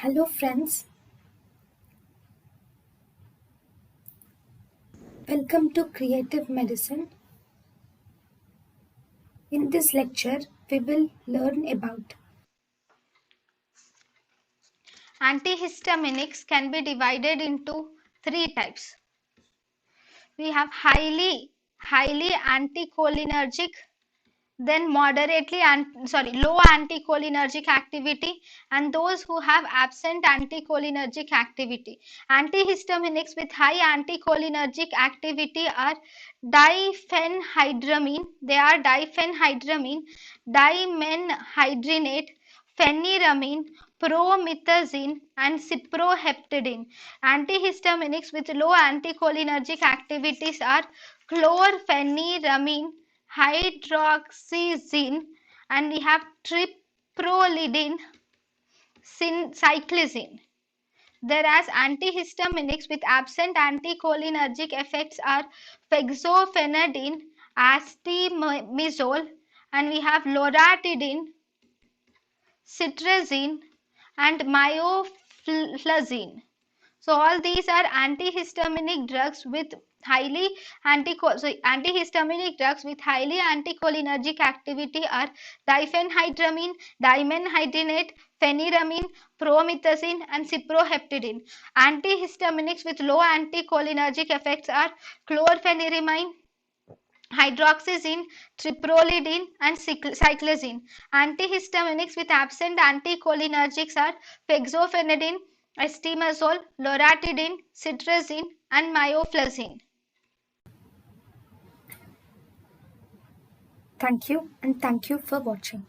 Hello friends, welcome to Creative Medicine. In this lecture, we will learn about Antihistaminics can be divided into three types. We have highly anticholinergic, then low anticholinergic activity, and those who have absent anticholinergic activity. Antihistaminics with high anticholinergic activity are diphenhydramine, dimenhydrinate, phenyramine, promethazine, and cyproheptadine. Antihistaminics with low anticholinergic activities are chlorpheniramine, hydroxyzine, and we have triprolidine, cyclizine. Whereas antihistaminics with absent anticholinergic effects are fexofenadine, acetymizole, and we have loratadine, cetirizine, and miofluzine. So all these are antihistaminic drugs with antihistaminic drugs with highly anticholinergic activity are diphenhydramine, dimenhydrinate, phenyramine, promethazine, and cyproheptadine. Antihistaminics with low anticholinergic effects are chlorpheniramine, hydroxyzine, triprolidine, and cyclizine. Antihistaminics with absent anticholinergics are fexofenadine, estimazole, loratadine, cetirizine, and miofluzine. thank you and thank you for watching.